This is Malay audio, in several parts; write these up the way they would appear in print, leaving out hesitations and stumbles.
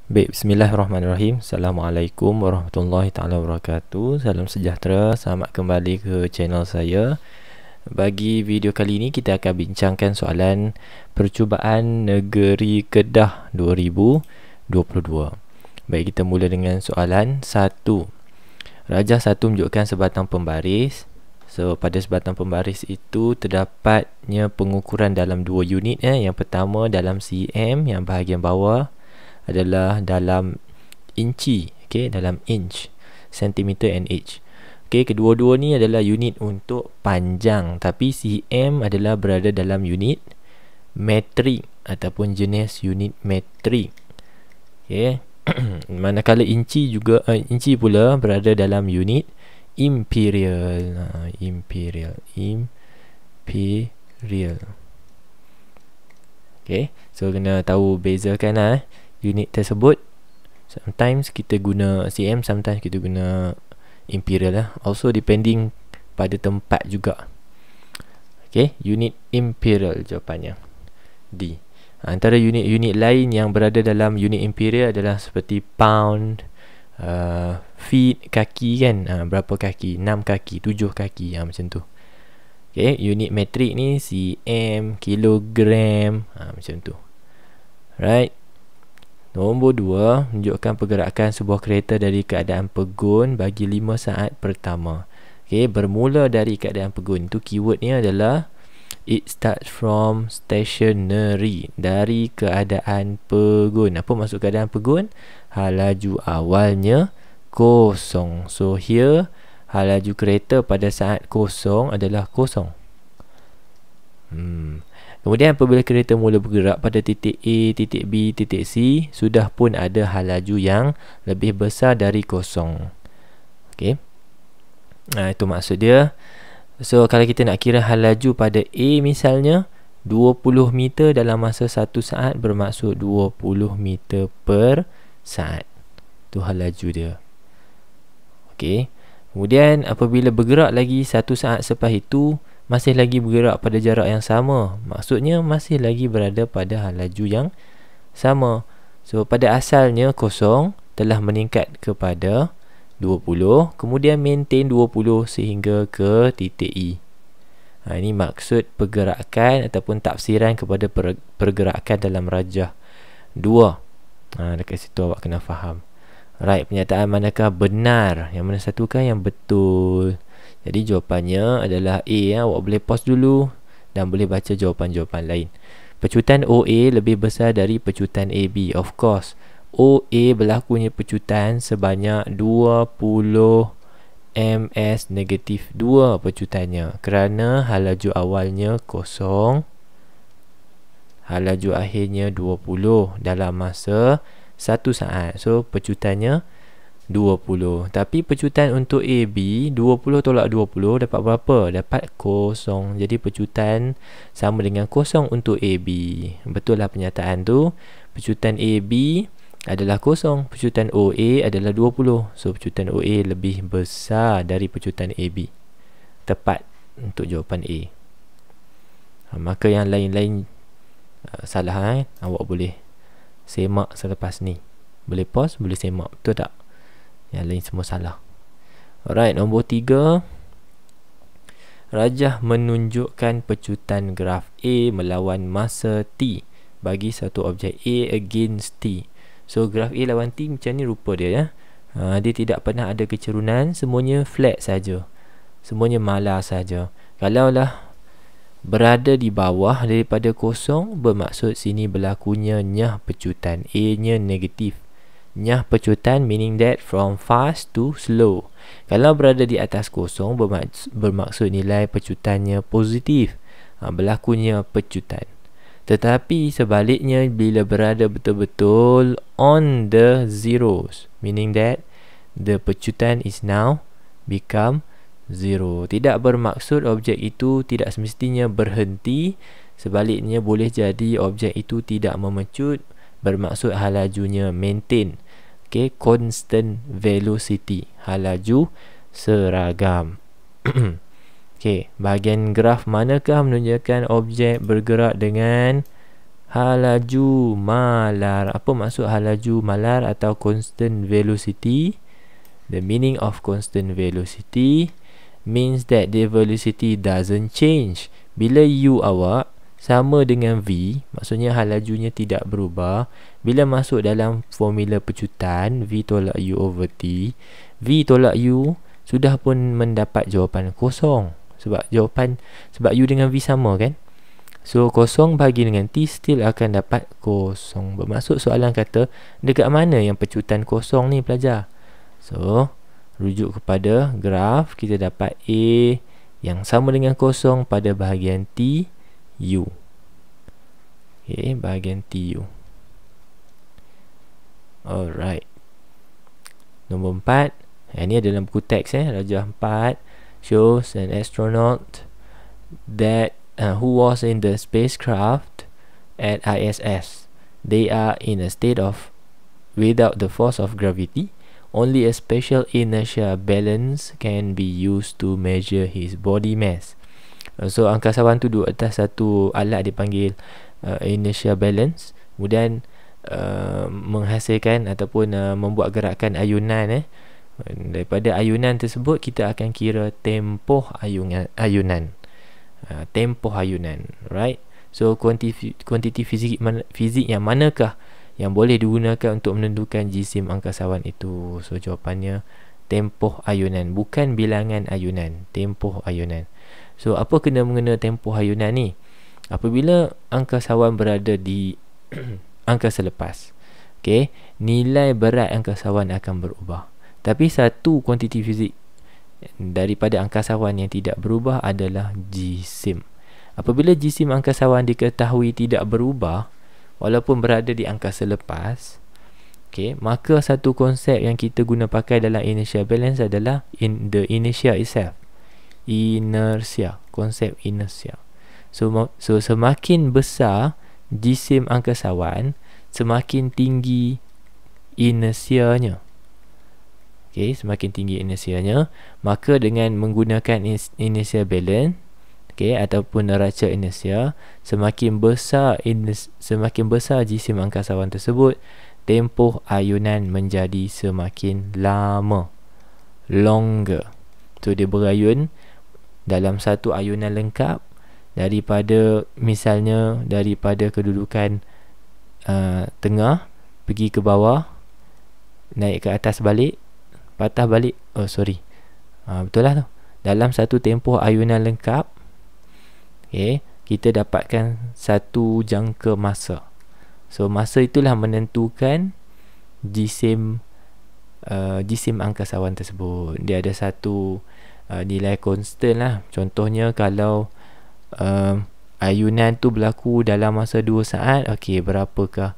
Baik, bismillahirrahmanirrahim. Assalamualaikum warahmatullahi taala wabarakatuh. Salam sejahtera, selamat kembali ke channel saya. Bagi video kali ini kita akan bincangkan soalan percubaan negeri Kedah 2022. Baik, kita mula dengan soalan 1. Rajah 1 menunjukkan sebatang pembaris. So, pada sebatang pembaris itu terdapatnya pengukuran dalam 2 unit. Yang pertama dalam cm, yang bahagian bawah adalah dalam inci, dalam inch, centimeter and inch. Kedua-dua ni adalah unit untuk panjang, tapi cm adalah berada dalam unit metrik ataupun jenis unit metrik. Manakala inci pula berada dalam unit imperial. Imperial. So kena tahu bezakan unit tersebut. Sometimes kita guna cm, sometimes kita guna imperial Also depending pada tempat juga. Unit imperial jawapannya D. Antara unit-unit lain yang berada dalam unit imperial adalah seperti pound, feet, kaki kan, berapa kaki, 6 kaki, 7 kaki, macam tu. Unit metrik ni cm, kilogram, macam tu. Right. Nombor 2, menunjukkan pergerakan sebuah kereta dari keadaan pegun bagi 5 saat pertama. Bermula dari keadaan pegun. Itu keyword ni adalah it starts from stationary, dari keadaan pegun. Apa maksud keadaan pegun? Laju awalnya kosong. So here, laju kereta pada saat kosong adalah kosong. Kemudian apabila kereta mula bergerak pada titik A, titik B, titik C, sudah pun ada laju yang lebih besar dari kosong. Itu maksud dia. So kalau kita nak kira laju pada A misalnya 20 meter dalam masa 1 saat, bermaksud 20 meter per saat. Itu laju dia. Kemudian apabila bergerak lagi 1 saat selepas itu, masih lagi bergerak pada jarak yang sama, maksudnya masih lagi berada pada laju yang sama. So pada asalnya kosong, telah meningkat kepada 20, kemudian maintain 20 sehingga ke titik E. Ini maksud pergerakan ataupun tafsiran kepada pergerakan dalam rajah 2. Dekat situ awak kena faham. Right, pernyataan manakah benar? Yang mana satukah yang betul? Jadi jawapannya adalah A. Awak boleh pause dulu dan boleh baca jawapan-jawapan lain. Pecutan OA lebih besar dari pecutan AB. Of course, OA berlakunya pecutan sebanyak 20 ms negatif 2 pecutannya, kerana laju awalnya kosong, laju akhirnya 20 dalam masa 1 saat. So pecutannya 20. Tapi pecutan untuk AB 20 tolak 20 dapat berapa? Dapat kosong. Jadi pecutan sama dengan kosong untuk AB. Betul lah pernyataan tu. Pecutan AB adalah kosong, pecutan OA adalah 20. So pecutan OA lebih besar dari pecutan AB. Tepat untuk jawapan A. Maka yang lain-lain salah. Awak boleh semak selepas ni. Boleh pause, boleh semak. Betul tak? Yang lain semua salah. Alright, nombor 3. Rajah menunjukkan pecutan graf A melawan masa T bagi satu objek A against T. So graf A lawan T macam ni rupa dia. Dia tidak pernah ada kecerunan, semuanya flat saja, semuanya malar saja. Kalaulah berada di bawah daripada kosong, bermaksud sini berlakunya nyah pecutan. A nya negatif. Nyah pecutan meaning that from fast to slow. Kalau berada di atas kosong, bermaksud nilai pecutannya positif. Berlakunya pecutan. Tetapi sebaliknya, bila berada betul-betul on the zeros, meaning that the pecutan is now become zero. Tidak bermaksud objek itu tidak semestinya berhenti. Sebaliknya, boleh jadi objek itu tidak memecut, bermaksud lajunya maintain. Constant velocity, laju seragam. Bahagian graf manakah menunjukkan objek bergerak dengan halaju malar. Apa maksud halaju malar atau constant velocity? The meaning of constant velocity means that the velocity doesn't change. Bila u awak sama dengan v, maksudnya halajunya tidak berubah. Bila masuk dalam formula pecutan, v tolak u over t, v tolak u sudah pun mendapat jawapan kosong. Sebab u dengan v sama kan. So kosong bagi dengan t still akan dapat kosong. Bermaksud soalan kata dekat mana yang pecutan kosong ni pelajar. So rujuk kepada graf, kita dapat A yang sama dengan kosong pada bahagian T U. Okay, bahagian T U. Alright. Nombor 4. Ini ada dalam buku teks Rajah 4 shows an astronaut that who was in the spacecraft at ISS. They are in a state of without the force of gravity. Only a special inertia balance can be used to measure his body mass. So angkasawan tu duduk atas satu alat dipanggil inertia balance, kemudian menghasilkan ataupun membuat gerakan ayunan. Daripada ayunan tersebut kita akan kira tempoh ayunan. Tempoh ayunan, right? So kuantiti fizik yang manakah yang boleh digunakan untuk menentukan jisim angkasawan itu? So jawapannya tempoh ayunan, bukan bilangan ayunan, tempoh ayunan. So apa kena mengena tempoh ayunan ni? Apabila angkasawan berada di angkasa lepas, okay, nilai berat angkasawan akan berubah. Tapi satu kuantiti fizik daripada angkasawan yang tidak berubah adalah jisim. Apabila jisim angkasawan diketahui tidak berubah walaupun berada di angkasa lepas, okay, maka satu konsep yang kita guna pakai dalam inertia balance adalah the inertia itself. Inersia, konsep inersia. So semakin besar jisim angkasawan, semakin tinggi inersianya. Okay, semakin tinggi inersianya, maka dengan menggunakan inertia balance, okay, ataupun neraca inersia, semakin besar jisim angkasawan tersebut, tempoh ayunan menjadi semakin lama, longer. So dia berayun dalam satu ayunan lengkap daripada, misalnya daripada kedudukan tengah pergi ke bawah, naik ke atas balik, patah balik. Betul lah tu. Dalam satu tempoh ayunan lengkap, okay, kita dapatkan satu jangka masa. So masa itulah menentukan jisim angkasawan tersebut. Dia ada satu nilai konstan lah. Contohnya kalau ayunan tu berlaku dalam masa 2 saat, okay, berapakah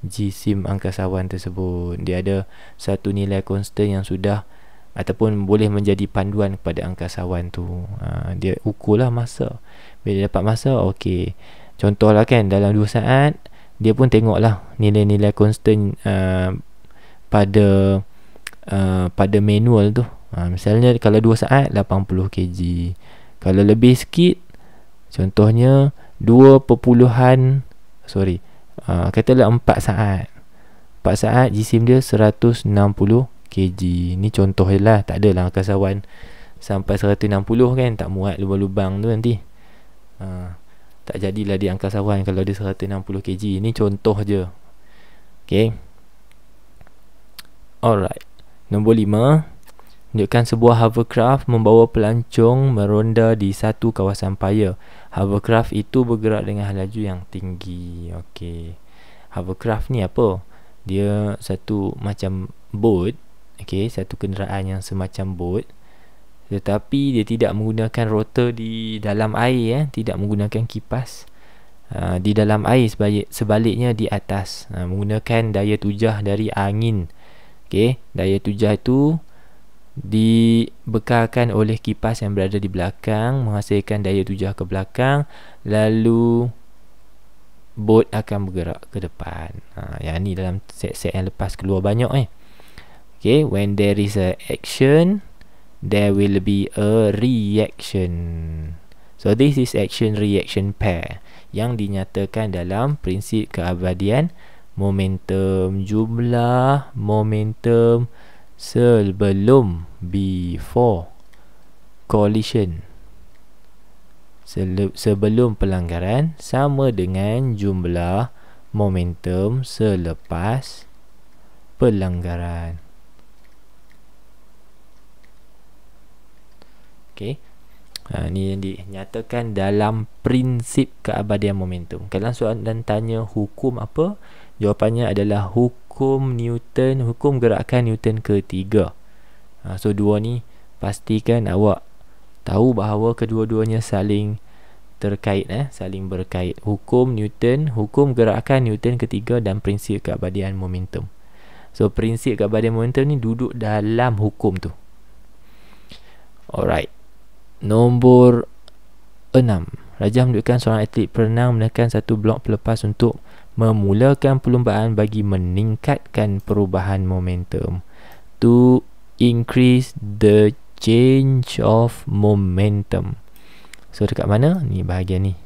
jisim angkasawan tersebut? Dia ada satu nilai konstan yang sudah ataupun boleh menjadi panduan kepada angkasawan tu. Dia ukurlah masa. Bila dapat masa, okey, contohlah kan dalam 2 saat, dia pun tengoklah nilai-nilai konstan pada manual tu. Misalnya kalau 2 saat 80 kg. Kalau lebih sikit, contohnya katalah 4 saat. 4 saat jisim dia 160 kg. Ni contoh je lah. Tak adalah angkasawan sampai 160 kan, tak muat lubang-lubang tu nanti. Tak jadilah dia angkasawan kalau dia 160 kg. Ni contoh je. Okay. Alright. Nombor 5. Tunjukkan sebuah hovercraft membawa pelancong meronda di satu kawasan paya. Hovercraft itu bergerak dengan laju yang tinggi. Okey. Hovercraft ni apa? Dia satu macam boat. Okey, satu kenderaan yang semacam boat. Tetapi dia tidak menggunakan rotor di dalam air, tidak menggunakan kipas di dalam air, sebaliknya di atas, menggunakan daya tujah dari angin. Okey, daya tujah itu dibekalkan oleh kipas yang berada di belakang, menghasilkan daya tujah ke belakang, lalu bot akan bergerak ke depan. Yang ni dalam set-set yang lepas keluar banyak. Okay, when there is a action, there will be a reaction. So this is action-reaction pair. yang dinyatakan dalam prinsip keabadian momentum. Jumlah momentum sebelum before collision, sebelum pelanggaran, sama dengan jumlah momentum selepas pelanggaran. Okey. Ni yang dinyatakan dalam prinsip keabadian momentum. Kalau soalan tanya hukum apa, jawapannya adalah hukum Newton, hukum gerakan Newton ketiga. So dua ni pastikan awak tahu bahawa kedua-duanya saling terkait, saling berkait. Hukum Newton, hukum gerakan Newton ketiga dan prinsip keabadian momentum. So prinsip keabadian momentum ni duduk dalam hukum tu. Alright. Nombor 6. Rajah menunjukkan seorang atlet perenang menekan satu blok pelepas untuk memulakan perlumbaan bagi meningkatkan perubahan momentum. To increase the change of momentum. So dekat mana? Ni bahagian ni,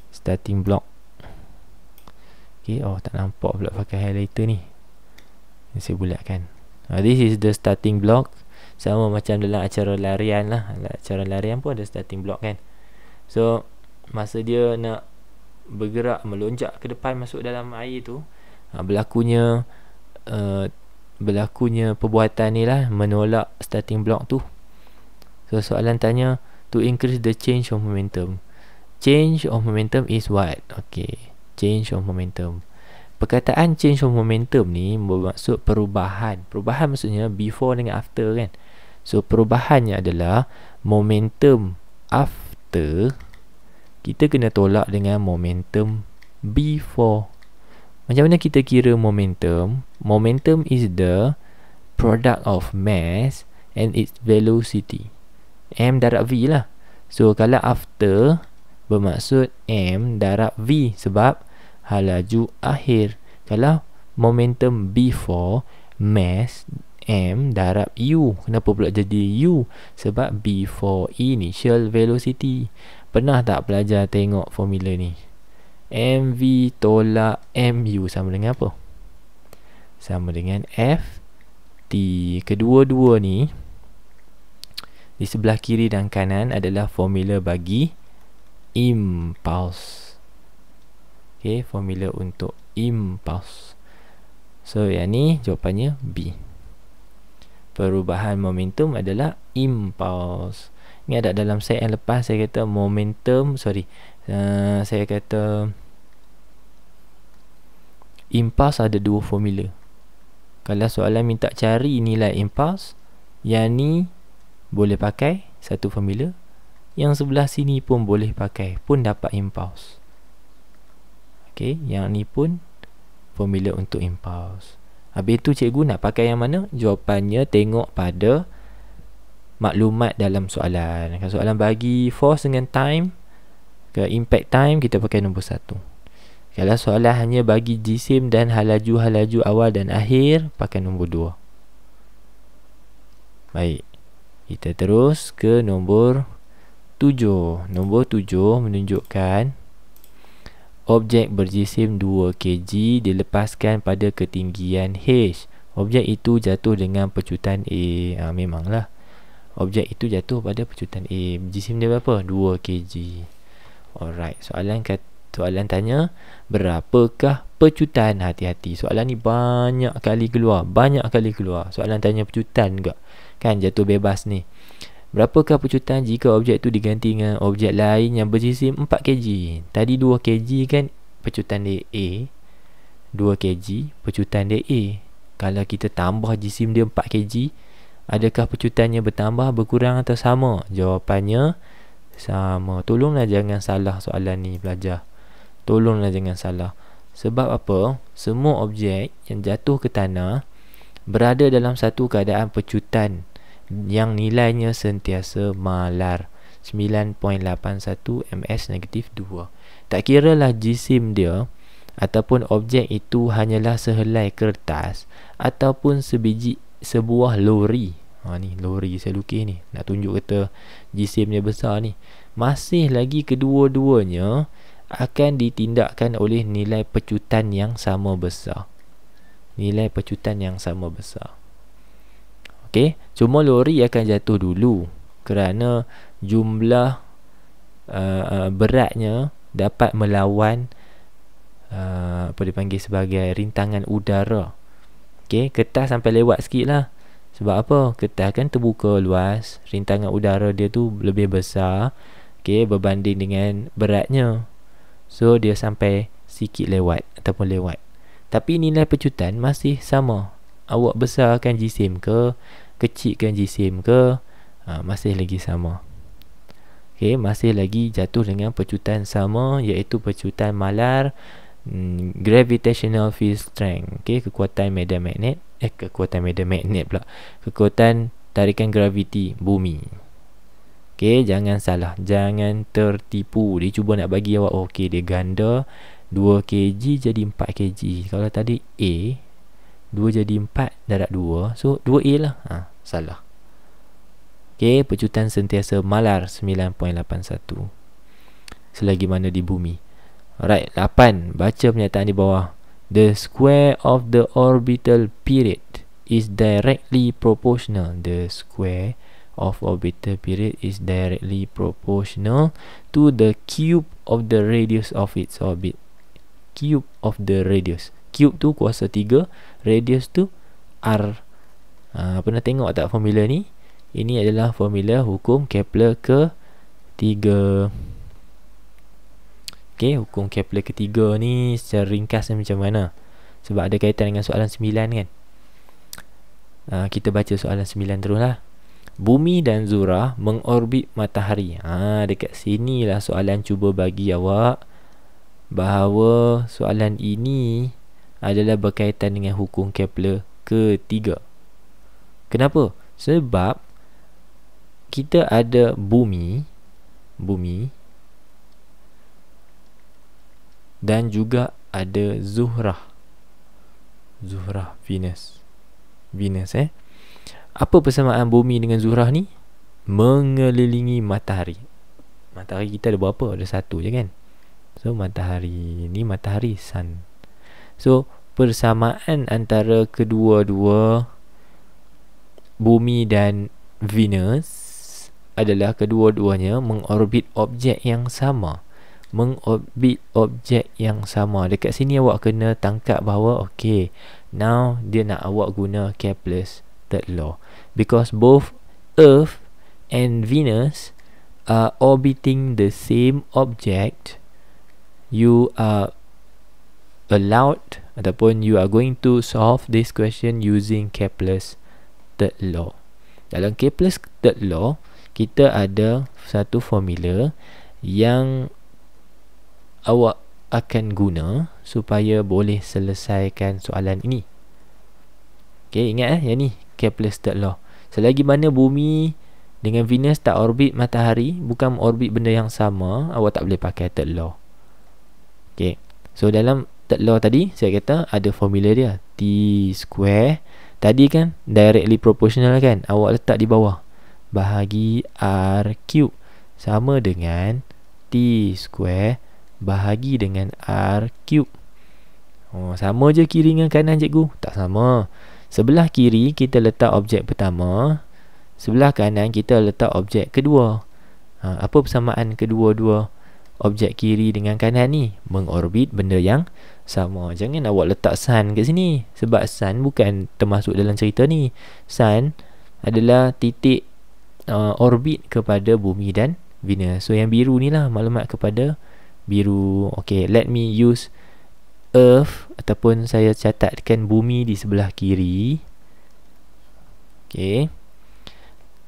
starting block. Okay, tak nampak pula pakai highlighter ni. Saya bulatkan. This is the starting block. Sama macam dalam acara larian lah. Acara larian pun ada starting block kan. So masa dia nak bergerak, melonjak ke depan masuk dalam air tu, berlakunya perbuatan ni lah, menolak starting block tu. So soalan tanya to increase the change of momentum. Change of momentum is what? Okay, change of momentum. Perkataan change of momentum ni bermaksud perubahan. Perubahan maksudnya before dengan after kan. So perubahannya adalah momentum after, kita kena tolak dengan momentum before. Macam mana kita kira momentum? Momentum is the product of mass and its velocity. M darab V lah. So kalau after bermaksud M darab V sebab halaju akhir. Kalau momentum before, mass M darab U. Kenapa pula jadi U? Sebab before initial velocity. Pernah tak belajar tengok formula ni? MV tolak MU sama dengan apa? Sama dengan FT. Kedua-dua ni di sebelah kiri dan kanan adalah formula bagi impulse. Okay, formula untuk impulse. So yang ni jawapannya B. Perubahan momentum adalah impulse. Ni ada dalam set yang lepas saya kata momentum, saya kata impulse ada dua formula. Kalau soalan minta cari nilai impulse, yang ni boleh pakai satu formula, yang sebelah sini pun boleh pakai, pun dapat impulse. Okay, yang ni pun formula untuk impulse. Habis tu cikgu nak pakai yang mana? Jawapannya tengok pada maklumat dalam soalan. Kalau soalan bagi force dengan time ke impact time, kita pakai nombor 1. Kalau soalan hanya bagi jisim dan halaju awal dan akhir, pakai nombor 2. Baik, kita terus ke nombor 7. Nombor 7 menunjukkan objek berjisim 2 kg dilepaskan pada ketinggian H. Objek itu jatuh dengan pecutan A. Memanglah objek itu jatuh pada pecutan A. Jisim dia berapa? 2 kg. Alright, soalan tanya berapakah pecutan? Hati-hati, soalan ni banyak kali keluar. Soalan tanya pecutan juga kan, jatuh bebas ni. Berapakah pecutan jika objek itu diganti dengan objek lain yang berjisim 4 kg? Tadi 2 kg kan pecutan dia A. 2 kg pecutan dia A. Kalau kita tambah jisim dia 4 kg, adakah pecutannya bertambah, berkurang atau sama? Jawapannya sama. Tolonglah jangan salah soalan ni pelajar. Tolonglah jangan salah. Sebab apa? Semua objek yang jatuh ke tanah berada dalam satu keadaan pecutan yang nilainya sentiasa malar, 9.81 ms-2. Tak kiralah jisim dia ataupun objek itu hanyalah sehelai kertas ataupun sebuah lori. Ni lori saya lukis ni, nak tunjuk kata jisim dia besar ni. Masih lagi kedua-duanya akan ditindakkan oleh nilai pecutan yang sama besar. Nilai pecutan yang sama besar. Okey, cuma lori akan jatuh dulu kerana jumlah beratnya dapat melawan apa dipanggil sebagai rintangan udara. Okey, kertas sampai lewat sikit lah. Sebab apa? Kertas kan terbuka luas, rintangan udara dia tu lebih besar, okey, berbanding dengan beratnya. So dia sampai sikit lewat ataupun lewat. Tapi nilai pecutan masih sama. Awak besarkan jisim ke, kecilkan jisim ke, masih lagi sama. Okey, masih lagi jatuh dengan pecutan sama, iaitu pecutan malar, gravitational field strength. Okey, kekuatan medan magnet, kekuatan tarikan graviti bumi. Okey, jangan salah, jangan tertipu. Dia cuba nak bagi awak, okey, dia ganda 2 kg jadi 4 kg. Kalau tadi A 2 jadi 4 darab 2, so 2A lah. Salah. Okey, pecutan sentiasa malar 9.81 selagi mana di bumi. Alright, 8. Baca pernyataan di bawah. The square of the orbital period is directly proportional. The square of orbital period is directly proportional to the cube of the radius of its orbit. Cube of the radius. Cube tu kuasa 3, radius tu R. Pernah tengok tak formula ni? Ini adalah formula hukum Kepler ketiga. Okey, hukum Kepler ketiga ni secara ringkas macam mana? Sebab ada kaitan dengan soalan 9 kan? Kita baca soalan 9 terus lah. Bumi dan Zuhrah mengorbit matahari. Dekat sini lah soalan cuba bagi awak bahawa soalan ini adalah berkaitan dengan hukum Kepler ketiga. Kenapa? Sebab kita ada bumi dan juga ada Zuhrah, Venus. Apa persamaan bumi dengan Zuhrah ni? Mengelilingi matahari. Matahari kita ada berapa? Ada satu je kan? So matahari ni matahari sun. So persamaan antara kedua-dua bumi dan Venus adalah kedua-duanya mengorbit objek yang sama. Dekat sini awak kena tangkap bahawa okay, now dia nak awak guna Kepler's third law, because both Earth and Venus are orbiting the same object. You are allowed ataupun you are going to solve this question using Kepler's third law. Dalam Kepler's third law, kita ada satu formula yang awak akan guna supaya boleh selesaikan soalan ini. Okey, ingat yang ni Kepler's third law. Selagi mana bumi dengan Venus tak orbit matahari, bukan orbit benda yang sama, awak tak boleh pakai third law. Okey, so dalam third law tadi saya kata ada formula dia, T square. Tadi kan directly proportional kan, awak letak di bawah, bahagi R cube sama dengan T square bahagi dengan R cube. Sama je kiri dengan kanan cikgu? Tak sama. Sebelah kiri kita letak objek pertama, sebelah kanan kita letak objek kedua. Apa persamaan kedua-dua objek kiri dengan kanan ni? Mengorbit benda yang sama. Jangan awak letak sun kat sini, sebab sun bukan termasuk dalam cerita ni. Sun adalah titik orbit kepada bumi dan Venus. So yang biru ni lah maklumat kepada biru. Okay, let me use Earth, ataupun saya catatkan bumi di sebelah kiri. Okay,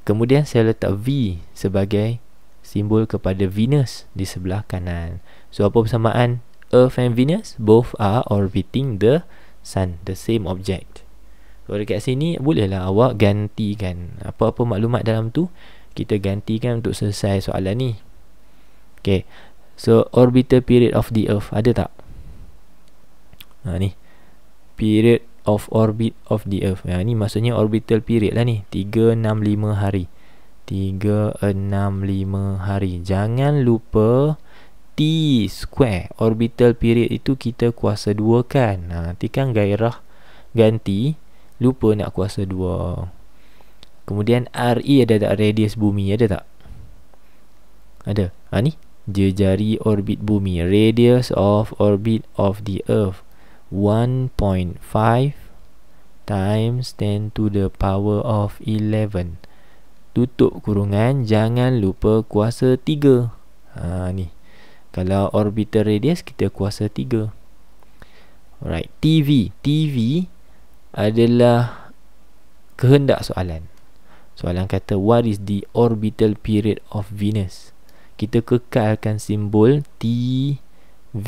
kemudian saya letak V sebagai simbol kepada Venus di sebelah kanan. So apa persamaan Earth and Venus? Both are orbiting the Sun, the same object. So dekat sini bolehlah awak gantikan apa-apa maklumat dalam tu, kita gantikan untuk selesai soalan ni. Okay, so orbital period of the Earth ada tak? Ni period of orbit of the Earth. Ni maksudnya orbital period lah ni, 365 hari. 365 hari. Jangan lupa T square, orbital period itu kita kuasa 2 kan. Nanti kan gairah ganti, lupa nak kuasa 2. Kemudian RE ada tak, radius bumi ada tak? Ada. Ni jejari orbit bumi, radius of orbit of the earth 1.5 times 10 to the power of 11. Tutup kurungan, jangan lupa kuasa 3. Ni kalau orbital radius kita kuasa 3. Alright, TV adalah kehendak soalan. Soalan kata what is the orbital period of Venus? Kita kekalkan simbol TV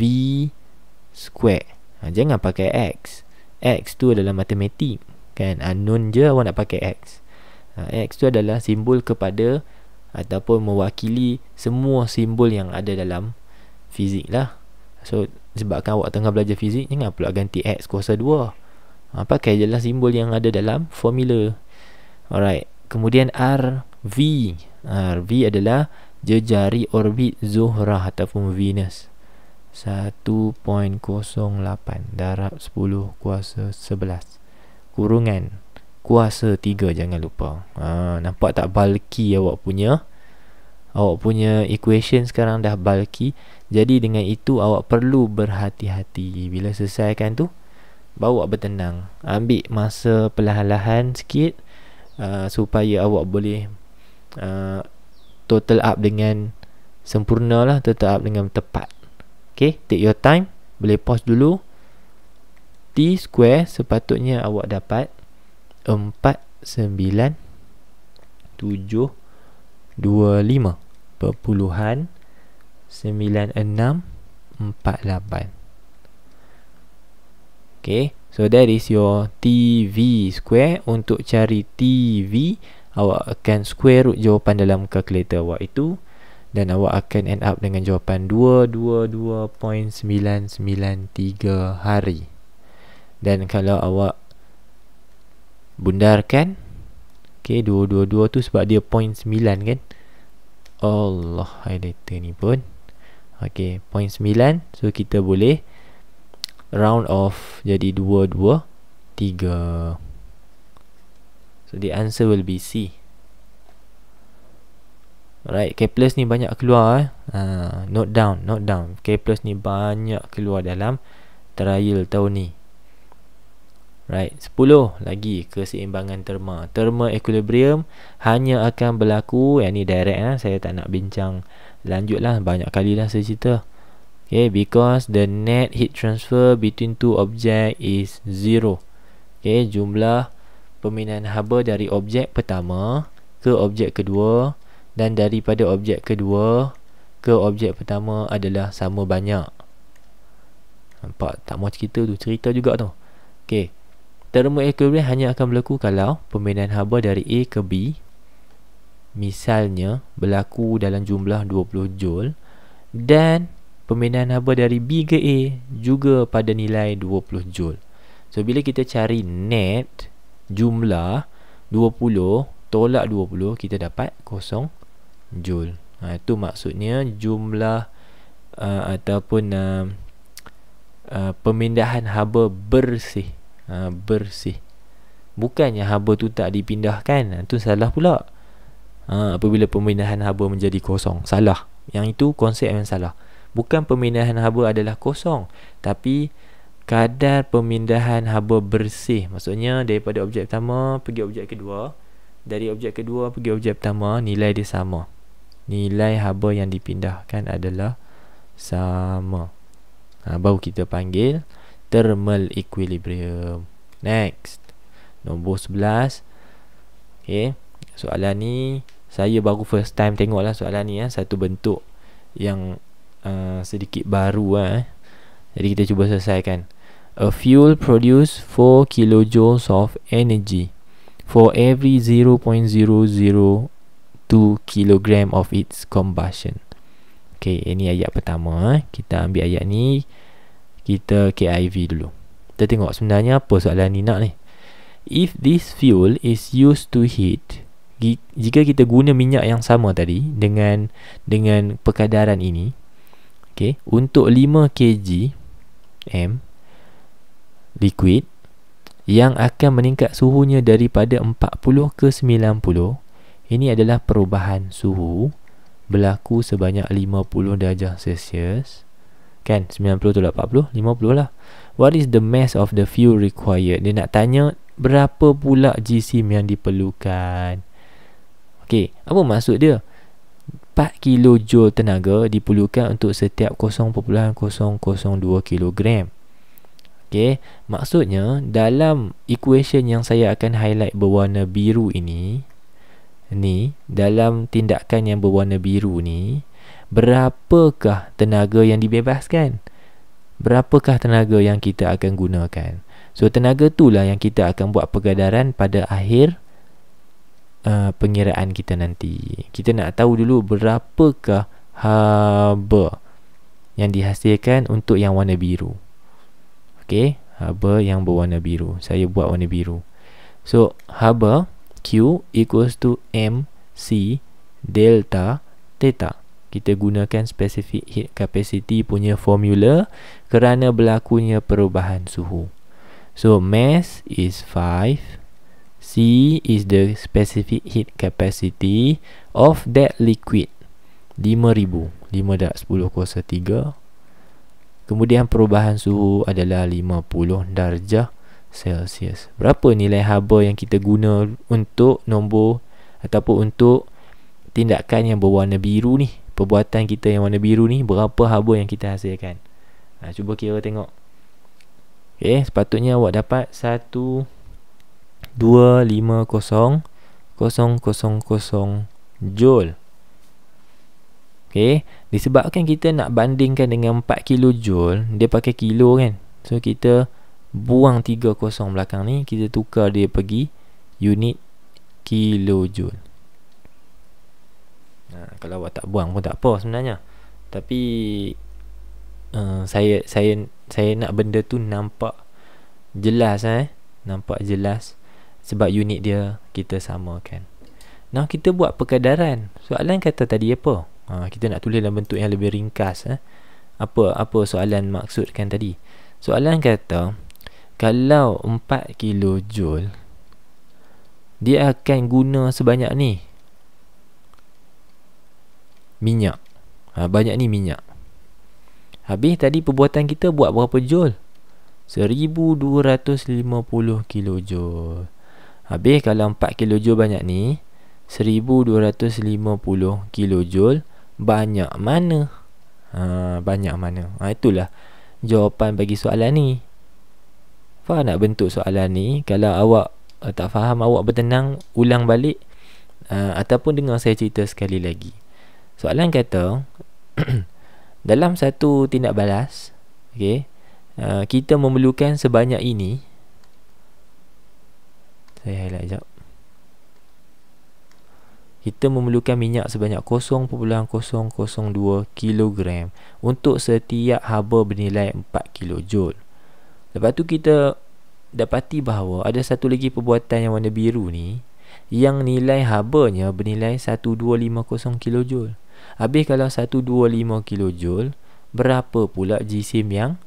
square. Jangan pakai X. X tu adalah matematik kan, unknown je awak nak pakai X. X tu adalah simbol kepada ataupun mewakili semua simbol yang ada dalam fizik lah. So sebabkan awak tengah belajar fizik, jangan pula ganti X kuasa 2. Pakai je lah simbol yang ada dalam formula. Alright, kemudian RV adalah jejari orbit Zuhrah ataupun Venus 1.08 darab 10 kuasa 11 kurungan kuasa 3, jangan lupa. Nampak tak bulky awak punya equation sekarang dah bulky. Jadi dengan itu awak perlu berhati-hati. Bila selesaikan tu baru awak bertenang. Ambil masa perlahan-lahan sikit supaya awak boleh total up dengan sempurna lah, total up dengan tepat. Okay, take your time. Boleh pause dulu. T square sepatutnya awak dapat 4925.9648. Okay, so that is your TV square. Untuk cari TV, awak akan square root jawapan dalam kalkulator awak itu, dan awak akan end up dengan jawapan 222.993 hari. Dan kalau awak bundarkan, okay, 222 tu sebab dia 0.9 kan. Allah, highlighter ni pun okay, 0.9. So kita boleh round off jadi 223. So the answer will be C. Alright, K plus ni banyak keluar note down. K plus ni banyak keluar dalam trial tahun ni. Right, 10 lagi keseimbangan terma. Terma equilibrium hanya akan berlaku, yang ni direct saya tak nak bincang lanjut lah, banyak kali lah saya cerita. Okay, because the net heat transfer between two object is 0. Okay, jumlah pemindahan haba dari objek pertama ke objek kedua dan daripada objek kedua ke objek pertama adalah sama banyak. Nampak tak mau cerita tu, cerita juga tu. Okay, thermoequilibrium hanya akan berlaku kalau pemindahan haba dari A ke B misalnya berlaku dalam jumlah 20 joule, dan pemindahan haba dari B ke A juga pada nilai 20 joule. So bila kita cari net jumlah 20 tolak 20, kita dapat 0 joule. Itu maksudnya jumlah ataupun pemindahan haba bersih. Bersih, bukannya haba tu tak dipindahkan. Itu salah pula. Apabila pemindahan haba menjadi kosong, salah. Yang itu konsep yang salah. Bukan pemindahan haba adalah kosong, tapi kadar pemindahan haba bersih. Maksudnya daripada objek pertama pergi objek kedua, dari objek kedua pergi objek pertama, nilai dia sama. Nilai haba yang dipindahkan adalah sama. Baru kita panggil thermal equilibrium. Next, nombor 11. Okay, soalan ni saya baru first time tengok lah soalan ni. Satu bentuk yang sedikit baru. Jadi kita cuba selesaikan. A fuel produce 4 kilojoules of energy for every 0.002 kilogram of its combustion. Okay, ini ayat pertama. Kita ambil ayat ni, kita KIV dulu. Kita tengok sebenarnya apa soalan ni nak ni. If this fuel is used to heat, jika kita guna minyak yang sama tadi dengan perkadaran ini, Okay, untuk 5 kg M liquid yang akan meningkat suhunya daripada 40 ke 90, ini adalah perubahan suhu berlaku sebanyak 50 darjah Celsius. Kan 90 tolak 40, 50 lah. What is the mass of the fuel required? Dia nak tanya berapa pula jisim yang diperlukan. Okey, apa maksud dia? 4 kilojoule tenaga diperlukan untuk setiap 0.002 kilogram. Okey, maksudnya dalam equation yang saya akan highlight berwarna biru ini, dalam tindakan yang berwarna biru ni, berapakah tenaga yang dibebaskan? Berapakah tenaga yang kita akan gunakan? So tenaga itulah yang kita akan buat pergadaran pada akhir pengiraan kita nanti. Kita nak tahu dulu berapakah haba yang dihasilkan untuk yang warna biru. Okey, haba yang berwarna biru. Saya buat warna biru. So haba Q equals to MC delta theta. Kita gunakan specific heat capacity punya formula kerana berlakunya perubahan suhu. So mass is 5, C is the specific heat capacity of that liquid, 5000, 5 darab 10 kuasa 3. Kemudian perubahan suhu adalah 50 darjah Celsius. Berapa nilai haba yang kita guna untuk nombor ataupun untuk tindakan yang berwarna biru ni? Perbuatan kita yang warna biru ni, berapa haba yang kita hasilkan? Cuba kira tengok. Okay, sepatutnya awak dapat 1,250,000 joule. Okay, disebabkan kita nak bandingkan dengan 4 kilojoule, dia pakai kilo kan. So kita buang 3 kosong belakang ni, kita tukar dia pergi unit kilojoule. Kalau awak tak buang pun tak apa sebenarnya. Tapi saya nak benda tu nampak jelas, nampak jelas sebab unit dia kita samakan. Nah, kita buat perkadaran. Soalan kata tadi apa? Kita nak tulis dalam bentuk yang lebih ringkas. Apa soalan maksudkan tadi? Soalan kata kalau 4 kilojoule dia akan guna sebanyak ni minyak. Banyak ni minyak. Habis tadi perbuatan kita buat berapa joule? 1250 kilojoule. Habis kalau 4 kilojoule banyak ni, 1250 kilojoule banyak mana? Banyak mana? Itulah jawapan bagi soalan ni. Faham nak bentuk soalan ni? Kalau awak tak faham, awak bertenang, ulang balik ataupun dengar saya cerita sekali lagi. Soalan kata dalam satu tindak balas, kita memerlukan sebanyak ini. Saya highlight sekejap. Kita memerlukan minyak sebanyak 0.002 kilogram untuk setiap haba bernilai 4 kilojoule. Lepas tu kita dapati bahawa ada satu lagi perbuatan yang warna biru ni yang nilai habanya bernilai 1250 kilojoule. Habis kalau 125 kilojoule, berapa pula jisim yang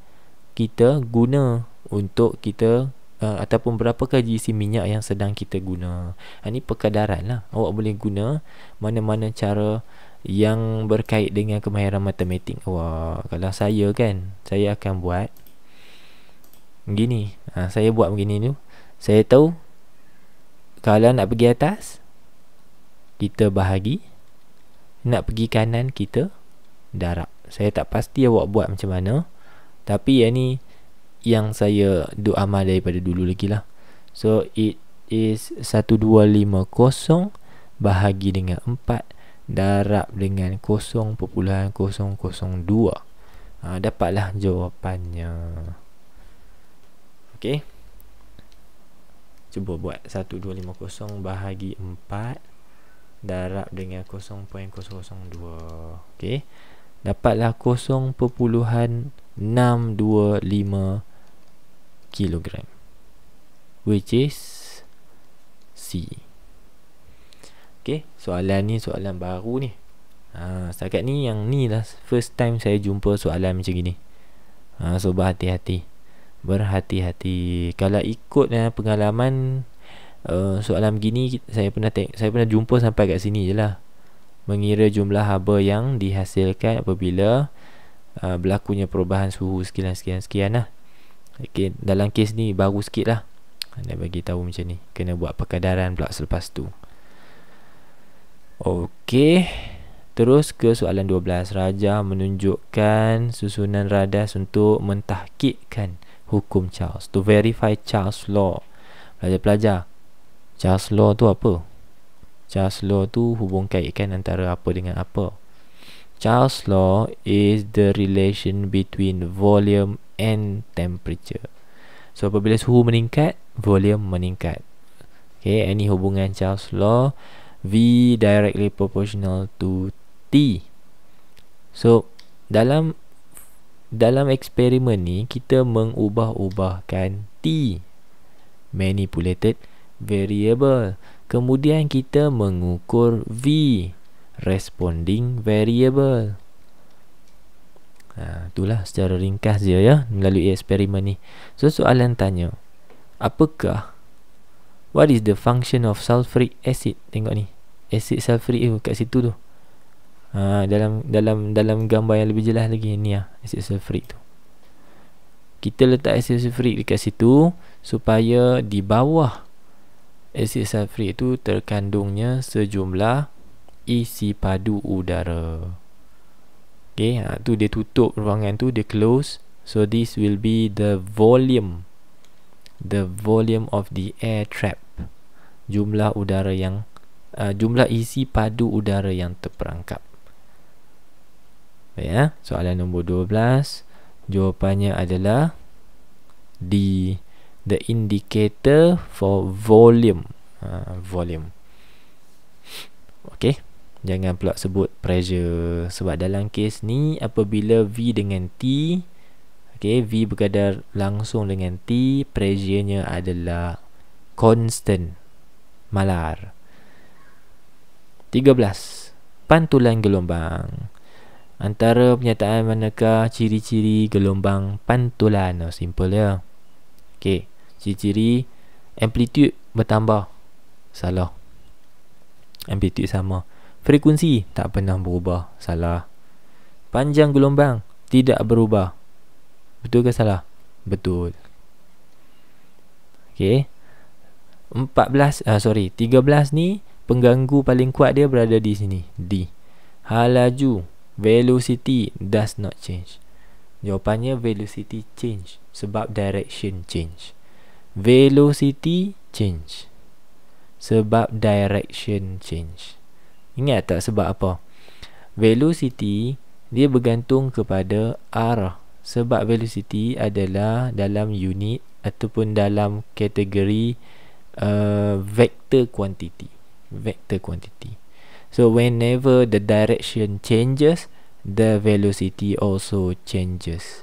kita guna untuk kita ataupun berapakah jisim minyak yang sedang kita guna? Ini perkadaran lah. Awak boleh guna mana-mana cara yang berkait dengan kemahiran matematik awak. Kalau saya kan, saya akan buat begini. Saya buat begini tu. Saya tahu kalau nak pergi atas, kita bahagi. Nak pergi kanan, kita darab. Saya tak pasti awak buat macam mana, tapi yang ni yang saya duk amal daripada dulu lagi lah. So it is 1250 bahagi dengan 4 darab dengan 0.002. Dapatlah jawapannya. Okey, cuba buat 1250 bahagi 4 darab dengan 0.002. Okey, dapatlah 0.625 kilogram, which is C. Okey, soalan ni soalan baru ni. Setakat ni yang ni lah first time saya jumpa soalan macam gini. So berhati-hati. Kalau ikut pengalaman soalan begini, saya pernah jumpa sampai kat sini je lah. Mengira jumlah haba yang dihasilkan apabila berlakunya perubahan suhu sekian lah. Okay, dalam kes ni baru sikit lah dia bagi tahu macam ni. Kena buat perkadaran pula selepas tu. Okey, terus ke soalan 12. Raja menunjukkan susunan radas untuk mentahkikkan hukum Charles, to verify Charles law. Pelajar-pelajar, Charles law tu apa? Charles law tu hubung kaitkan antara apa dengan apa. Charles law is the relation between volume and temperature. So apabila suhu meningkat, volume meningkat. Okay, ini hubungan Charles law. V directly proportional to T. So dalam eksperimen ni kita mengubah-ubahkan T, manipulated variable. Kemudian kita mengukur V, responding variable. Itulah secara ringkas je ya melalui eksperimen ni. So soalan tanya, apakah, what is the function of sulfuric acid? Tengok ni, acid sulfuric kat situ tu. Dalam gambar yang lebih jelas lagi ni acid sulfuric tu. Kita letak acid sulfuric dekat situ supaya di bawah acid sulfuric itu terkandungnya sejumlah isi padu udara. Okay, tu dia tutup ruangan tu, dia close. So this will be the volume of the air trap. Jumlah udara yang jumlah isi padu udara yang terperangkap. Ya, soalan nombor 12. Jawapannya adalah D, the indicator for volume. Volume. Okey, jangan pula sebut pressure, sebab dalam kes ni apabila V dengan T, okay, V berkadar langsung dengan T, pressure-nya adalah constant, malar. 13. Pantulan gelombang. Antara pernyataan manakah ciri-ciri gelombang pantulan? Simple ya. Okay, ciri-ciri amplitude bertambah. Salah. Amplitude sama. Frekuensi tak pernah berubah. Salah. Panjang gelombang tidak berubah. Betul ke salah? Betul. Okay, 13 ni pengganggu paling kuat dia berada di sini, D. Hal laju, velocity does not change. Jawapannya velocity change sebab direction change. Velocity change sebab direction change. Ingat tak sebab apa? Velocity dia bergantung kepada arah. Sebab velocity adalah dalam unit ataupun dalam kategori vector quantity. Vector quantity. So whenever the direction changes, the velocity also changes.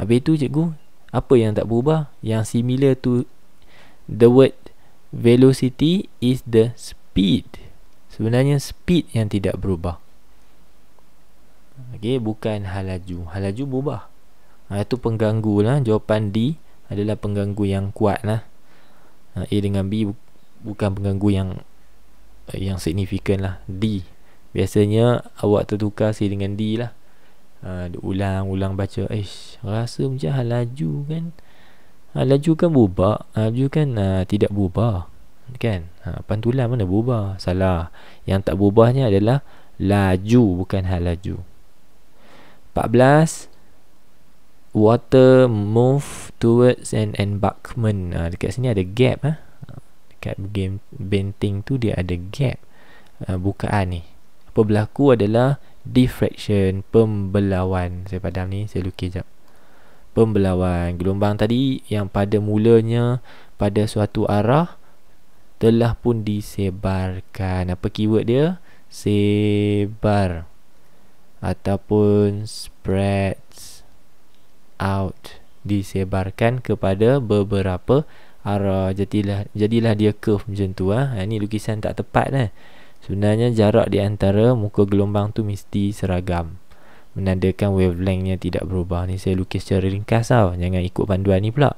Habis tu cikgu, apa yang tak berubah? Yang similar to the word velocity is the speed. Sebenarnya speed yang tidak berubah. Okay, bukan hal laju. Hal laju berubah. Itu pengganggu lah. Jawapan D adalah pengganggu yang kuat lah. A dengan B bukan pengganggu yang signifikan lah. D. Biasanya awak tertukar C dengan D lah. Ulang baca. Rasa macam hal laju kan. Hal laju kan berubah. Hal laju kan tidak berubah kan. Pantulan mana berubah? Salah. Yang tak berubahnya adalah laju, bukan hal laju. 14. Water move towards an embankment. Dekat sini ada gap. Dekat benting tu dia ada gap. Bukaan ni. Apa berlaku adalah diffraction, pembelauan. Saya padam ni, saya lukis sekejap. Pembelauan. Gelombang tadi yang pada mulanya pada suatu arah telah pun disebarkan. Apa keyword dia? Sebar ataupun spreads out, disebarkan kepada beberapa arah. Jadilah dia curve macam tu. Ini lukisan tak tepat . Sebenarnya jarak di antara muka gelombang tu mesti seragam, menandakan wavelengthnya tidak berubah. Ni saya lukis secara ringkas tau, jangan ikut panduan ni pula.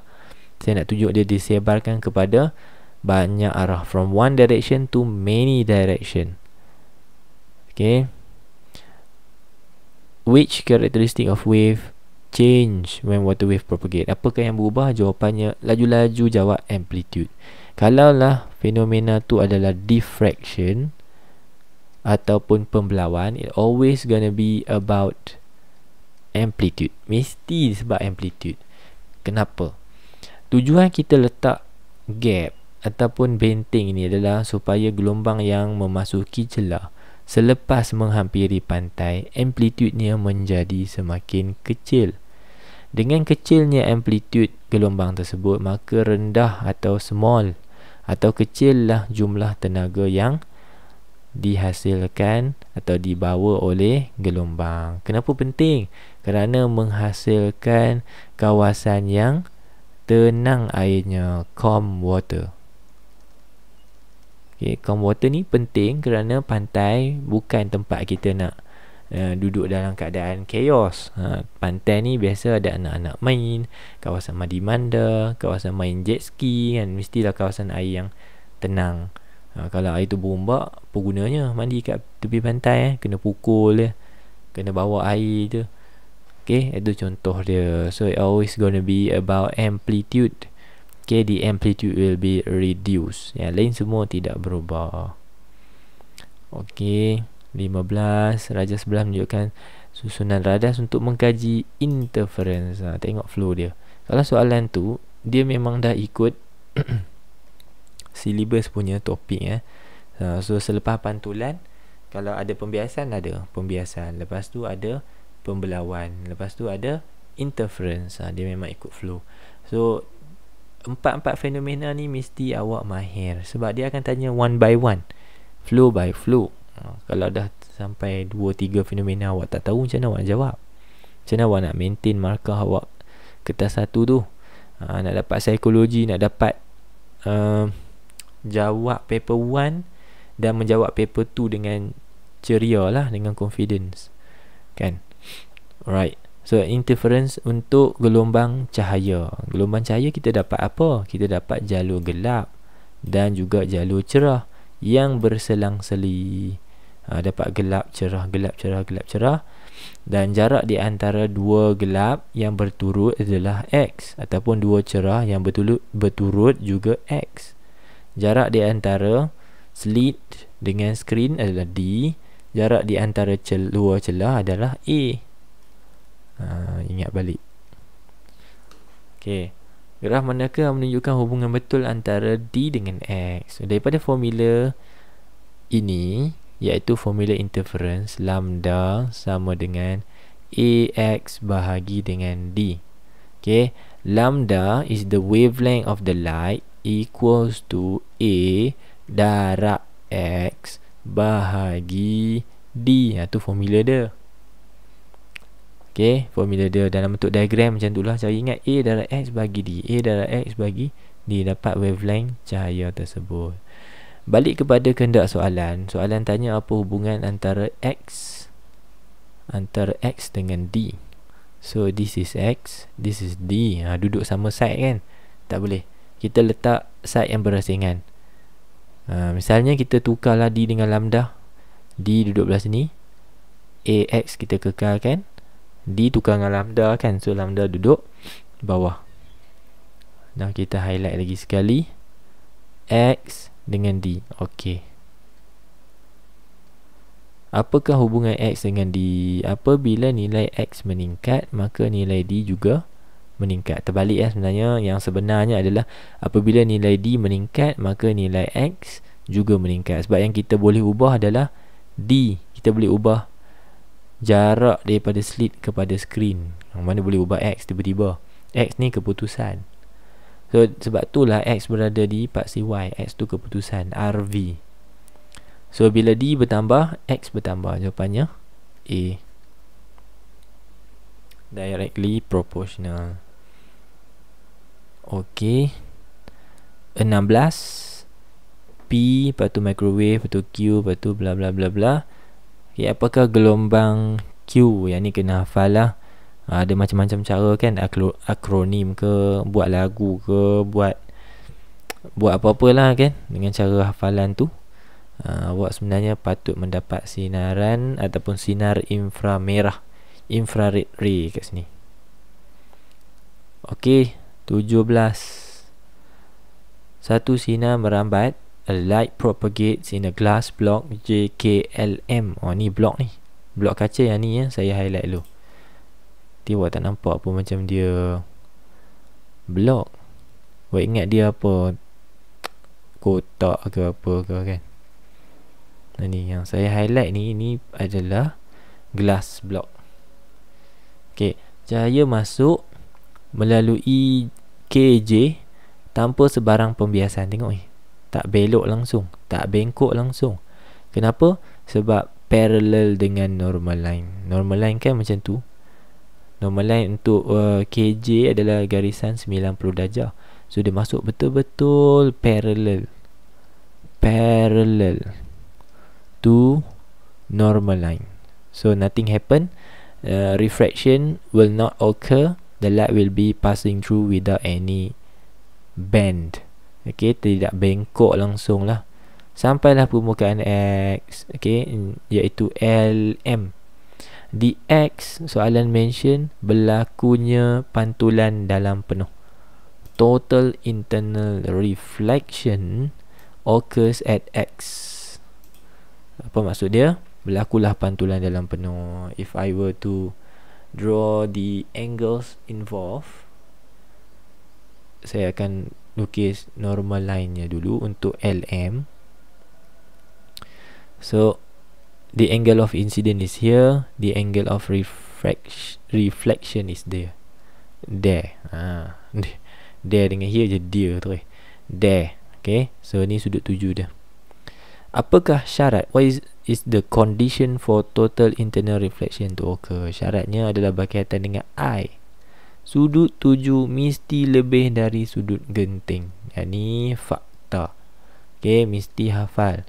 Saya nak tunjuk dia disebarkan kepada banyak arah, from one direction to many direction. Okay. Which characteristic of wave change when water wave propagate? Apakah yang berubah? Jawapannya laju-laju jawab amplitude. Kalaulah fenomena tu adalah diffraction ataupun pembelauan, it always gonna be about amplitude. Mesti sebab amplitude. Kenapa? Tujuan kita letak gap ataupun benteng ini adalah supaya gelombang yang memasuki celah selepas menghampiri pantai, amplitudenya menjadi semakin kecil. Dengan kecilnya amplitude gelombang tersebut, maka rendah atau small atau kecillah jumlah tenaga yang dihasilkan atau dibawa oleh gelombang. Kenapa penting? Kerana menghasilkan kawasan yang tenang airnya, calm water. Okay, calm water ni penting kerana pantai bukan tempat kita nak duduk dalam keadaan chaos. Pantai ni biasa ada anak-anak main, kawasan mandi manda, kawasan main jet ski kan, mestilah kawasan air yang tenang. Kalau air tu berombak, apa gunanya mandi kat tepi pantai kena pukul dia, kena bawa air tu. Okay, itu contoh dia. So it always gonna be about amplitude. Okay, the amplitude will be reduced. Yang lain semua tidak berubah. Okay, 15. Raja sebelah menunjukkan susunan radas untuk mengkaji interference. Tengok flow dia. Kalau soalan tu dia memang dah ikut syllabus punya topik So selepas pantulan, kalau ada pembiasan, ada pembiasan. Lepas tu ada pembelauan. Lepas tu ada interference. Dia memang ikut flow. So empat fenomena ni mesti awak mahir, sebab dia akan tanya one by one, flow by flow. Kalau dah sampai 2-3 fenomena awak tak tahu, macam mana awak nak jawab? Macam mana awak nak maintain markah awak kertas satu tu? Nak dapat psikologi, nak dapat jawab paper 1 dan menjawab paper 2 dengan ceria lah, dengan confidence kan. Alright. So interference untuk gelombang cahaya. Gelombang cahaya kita dapat apa? Kita dapat jalur gelap dan juga jalur cerah yang berselang-seli. Dapat gelap, cerah, gelap, cerah, gelap, cerah. Dan jarak di antara dua gelap yang berturut adalah X, ataupun dua cerah yang berturut juga X. Jarak di antara slit dengan skrin adalah D. Jarak di antara dua celah adalah A. Ingat balik. Okay, graf manakah menunjukkan hubungan betul antara D dengan X? So, daripada formula ini, iaitu formula interference, lambda sama dengan AX bahagi dengan D. Okay, lambda is the wavelength of the light equals to A darab X bahagi D. Itu formula dia. Okay, formula dia dalam bentuk diagram macam tu lah. Cara ingat, A darab X bagi D, A darab X bagi D, dapat wavelength cahaya tersebut. Balik kepada kehendak soalan. Soalan tanya apa hubungan antara X dengan D. So this is X, this is D. Duduk sama side kan? Tak boleh. Kita letak side yang berasingan. Misalnya kita tukarlah D dengan lambda. D duduk belah sini, AX kita kekalkan, D tukar dengan lambda kan. So lambda duduk bawah. Dan kita highlight lagi sekali, X dengan D. Okey. Apakah hubungan X dengan D? Apabila nilai X meningkat, maka nilai D juga meningkat. Terbalik sebenarnya. Yang sebenarnya adalah apabila nilai D meningkat, maka nilai X juga meningkat. Sebab yang kita boleh ubah adalah D. Kita boleh ubah jarak daripada slit kepada skrin. Yang mana boleh ubah X tiba-tiba. X ni keputusan. So sebab itulah X berada di paksi Y. X tu keputusan, RV. So bila D bertambah, X bertambah. Jawapannya A. Directly proportional. Okey. 16. P, lepas tu microwave, lepas tu Q, lepas tu bla bla bla bla. Okay, apakah gelombang Q? Yang ni kena hafal lah. Ada macam-macam cara kan, akronim ke, buat lagu ke, buat apa-apalah kan dengan cara hafalan tu. Awak sebenarnya patut mendapat sinaran ataupun sinar inframerah, infrared ray kat sini. Okey, 17. Satu sinar merambat. A light propagates in a glass block JKLM. Oh, ni blok ni. Blok kaca yang ni ya, saya highlight dulu. Nanti awak tak nampak apa macam dia blok. Awak ingat dia apa? Kotak ke apa ke kan? Ni yang saya highlight ni adalah glass block. Okey, cahaya masuk melalui KJ tanpa sebarang pembiasan. Tengok ni, tak belok langsung, tak bengkok langsung. Kenapa? Sebab parallel dengan normal line. Normal line kan macam tu. Normal line untuk KJ adalah garisan 90 darjah. So dia masuk betul-betul parallel to normal line. So nothing happen. Refraction will not occur. The light will be passing through without any bend. Okay, tidak bengkok langsung lah. Sampailah permukaan X, okay, iaitu LM. Di X, soalan mention berlakunya pantulan dalam penuh. Total internal reflection occurs at X. Apa maksud dia? Berlakulah pantulan dalam penuh. If I were to draw the angles involved, saya akan lukis normal line nya dulu untuk LM. So the angle of incident is here, the angle of reflection is there. There dengan here je dia tu there. Okay, so ni sudut tuju dia. Apakah syarat? What is the condition for total internal reflection to occur? Syaratnya adalah berkaitan dengan I. Sudut tuju mesti lebih dari sudut genting. Yang ni fakta. Okay, mesti hafal.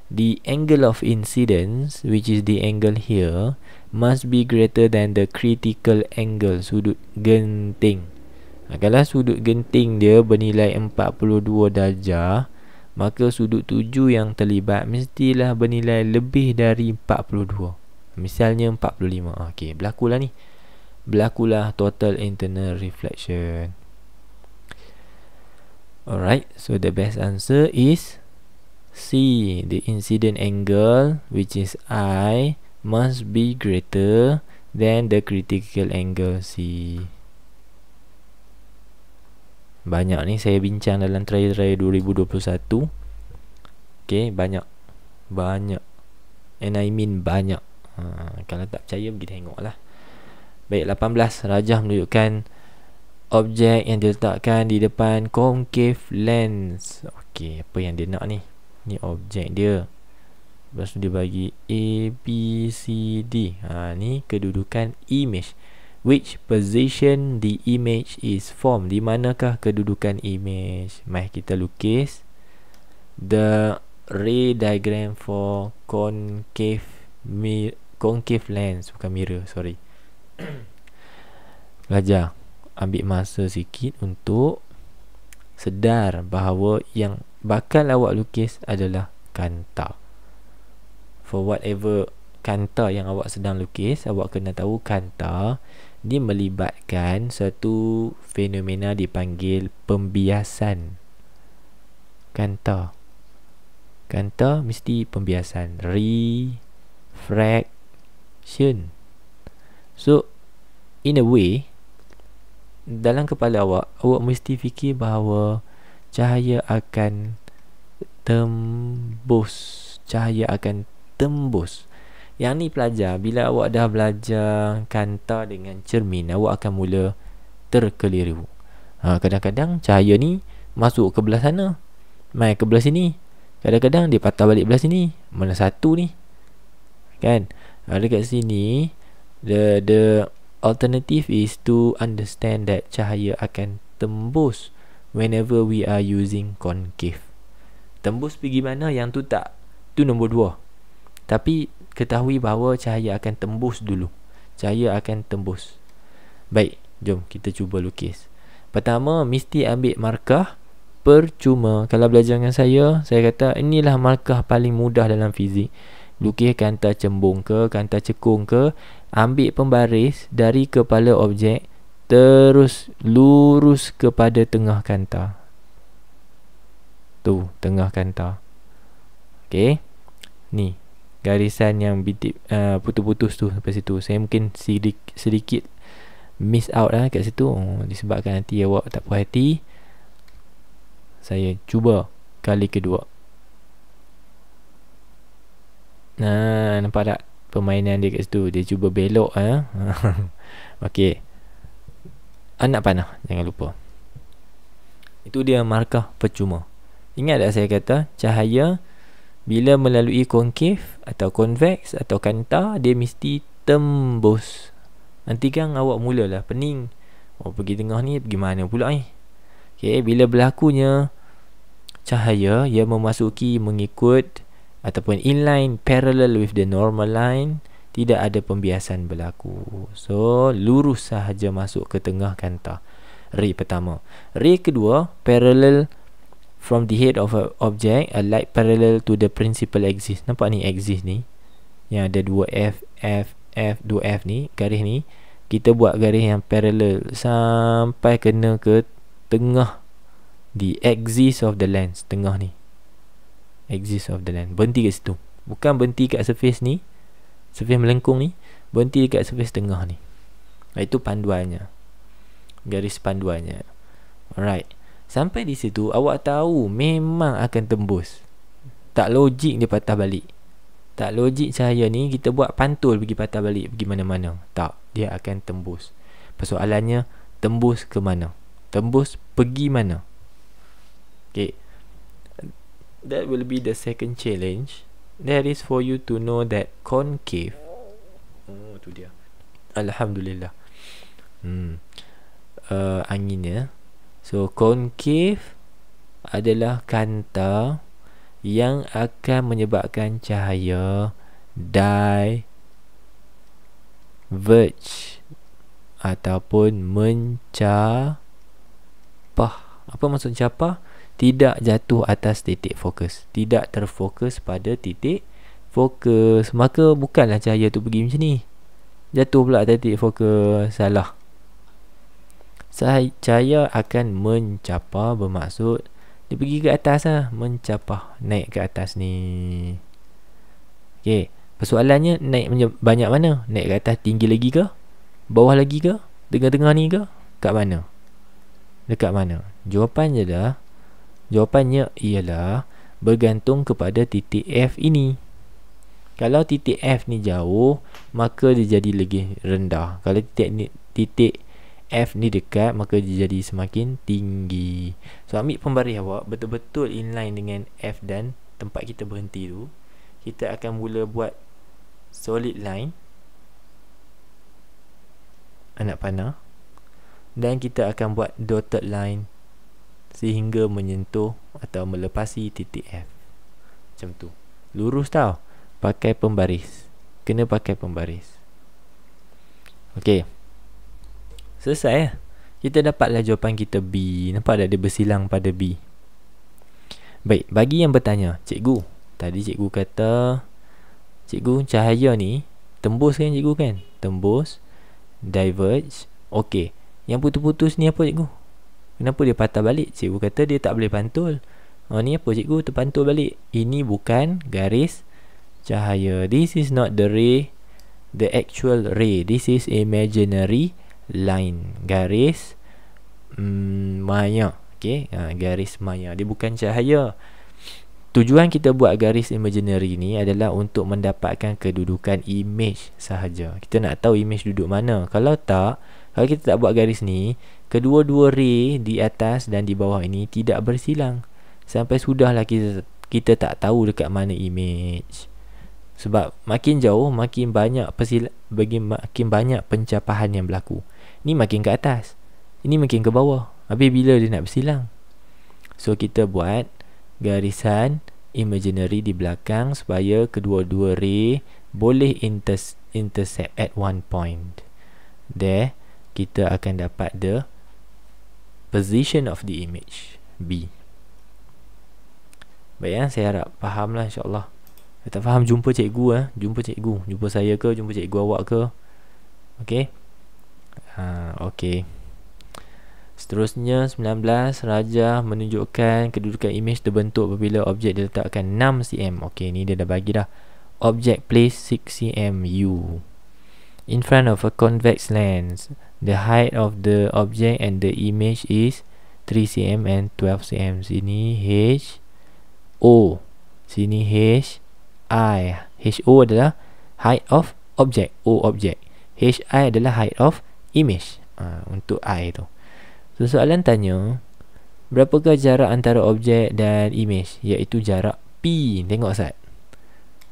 The angle of incidence, which is the angle here, must be greater than the critical angle, sudut genting. Kalau sudut genting dia bernilai 42 darjah, maka sudut tuju yang terlibat mestilah bernilai lebih dari 42. Misalnya 45. Okey, berlakulah ni. Berlakulah total internal reflection. Alright, so the best answer is C. The incident angle, which is I, must be greater than the critical angle C. Banyak ni saya bincang dalam trial 2021. Okay, banyak. And I mean banyak. Kalau tak percaya, pergi tengok lah. Baik, 18. Rajah menunjukkan objek yang diletakkan di depan concave lens. Okey, apa yang dia nak ni? Ni objek dia. Lepas tu dia bagi A, B, C, D. Ni kedudukan image. Which position the image is formed? Di manakah kedudukan image? Mari kita lukis the ray diagram for concave lens. Bukan mirror, sorry. Belajar, ambil masa sikit untuk sedar bahawa yang bakal awak lukis adalah kanta. For whatever kanta yang awak sedang lukis, awak kena tahu kanta dia melibatkan satu fenomena dipanggil pembiasan. Kanta mesti pembiasan, refraction. So in a way, dalam kepala awak mesti fikir bahawa cahaya akan tembus. Yang ni pelajar, bila awak dah belajar kanta dengan cermin, awak akan mula terkeliru. Kadang-kadang cahaya ni masuk ke belah sana, mai ke belah sini. Kadang-kadang dia patah balik belah sini. Mana satu ni? Kan? Dekat sini the alternative is to understand that cahaya akan tembus whenever we are using concave. Tembus pergi mana, yang tu tak. Tu nombor 2. Tapi ketahui bahawa cahaya akan tembus dulu. Cahaya akan tembus. Baik, jom kita cuba lukis. Pertama, mesti ambil markah percuma. Kalau belajar dengan saya kata inilah markah paling mudah dalam fizik. Lukis kanta cembung ke, kanta cekung ke, ambil pembaris dari kepala objek, terus lurus kepada tengah kanta. Tu, tengah kanta. Okey. Ni garisan yang bintik putus-putus tu sampai situ. Saya mungkin sedikit miss out lah kat situ. Disebabkan nanti awak tak puas hati. Saya cuba kali kedua. Nah, nampak tak permainan dia kat situ? Dia cuba belok Okey. Anak panah, jangan lupa. Itu dia markah percuma. Ingat tak saya kata cahaya bila melalui konkav atau konveks atau kanta, dia mesti tembus. Nanti kan awak mulalah pening. Pergi tengah ni, pergi mana pula ni? Okay, bila berlakunya cahaya yang memasuki, mengikut ataupun inline, parallel with the normal line, tidak ada pembiasan berlaku. So, lurus sahaja masuk ke tengah kanta. Ray pertama. Ray kedua, parallel from the head of a object, a light parallel to the principal axis. Nampak ni axis ni, yang ada 2F, F, 2F ni, garis ni. Kita buat garis yang parallel sampai kena ke tengah, the axis of the lens, tengah ni, axis of the lens. Berhenti kat situ. Bukan berhenti kat surface ni, surface melengkung ni, berhenti kat surface tengah ni. Itu panduannya, garis panduannya. Alright. Sampai di situ awak tahu memang akan tembus. Tak logik dia patah balik. Tak logik cahaya ni kita buat pantul pergi patah balik pergi mana-mana. Tak, dia akan tembus. Persoalannya, tembus ke mana? Tembus pergi mana? Okay, that will be the second challenge. That is for you to know that concave. Tu dia. Alhamdulillah. Anginnya. So, concave adalah kanta yang akan menyebabkan cahaya diverge ataupun mencapah. Apa maksud capah? Tidak jatuh atas titik fokus, tidak terfokus pada titik fokus. Maka bukanlah cahaya tu pergi macam ni, jatuh pula atas titik fokus. Salah. Cahaya akan mencapah, bermaksud dia pergi ke atas lah, mencapah, naik ke atas ni. Okay, persoalannya naik banyak mana? Naik ke atas tinggi lagi ke? Bawah lagi ke? Tengah-tengah ni ke? Kat mana? Dekat mana? Jawapannya ialah bergantung kepada titik F ini. Kalau titik F ni jauh, maka dia jadi lagi rendah. Kalau titik F ni dekat, maka dia jadi semakin tinggi. So, ambil pembaris awak betul-betul inline dengan F dan tempat kita berhenti tu. Kita akan mula buat solid line, anak panah, dan kita akan buat dotted line sehingga menyentuh atau melepasi titik F. Macam tu. Lurus tau. Pakai pembaris. Kena pakai pembaris. Okey. Selesai. Kita dapatlah jawapan kita B. Nampak tak dia bersilang pada B. Baik, bagi yang bertanya, cikgu, tadi cikgu kata, cikgu, cahaya ni tembus kan cikgu kan? Tembus, diverge. Okey, yang putus-putus ni apa cikgu? Kenapa dia patah balik? Cikgu kata dia tak boleh pantul. Ni apa cikgu? Terpantul balik. Ini bukan garis cahaya. This is not the ray, the actual ray. This is imaginary line, garis maya. Okay, garis maya. Dia bukan cahaya. Tujuan kita buat garis imaginary ni adalah untuk mendapatkan kedudukan image sahaja. Kita nak tahu image duduk mana. Kalau kita tak buat garis ni, kedua-dua ray di atas dan di bawah ini tidak bersilang. Sampai sudahlah kita tak tahu dekat mana image. Sebab makin jauh, makin banyak makin banyak pencapahan yang berlaku. Ni makin ke atas, ini makin ke bawah. Habis bila dia nak bersilang? So kita buat garisan imaginary di belakang supaya kedua-dua ray boleh intercept at one point. There kita akan dapat the position of the image B. Baik, saya harap faham lah, insyaAllah. Kalau tak faham, jumpa cikgu. Jumpa cikgu, jumpa saya ke, jumpa cikgu awak ke. Okay. Okay. Seterusnya 19, Raja menunjukkan kedudukan image terbentuk apabila objek diletakkan 6 cm. Okay, ni dia dah bagi dah. Object placed 6 cm U in front of a convex lens. The height of the object and the image is 3 cm and 12 cm. Sini H O, sini H I. H O adalah height of object, O object. H I adalah height of image. Untuk I tu. So soalan tanya, berapakah jarak antara objek dan image? Iaitu jarak P. Tengok Ustaz.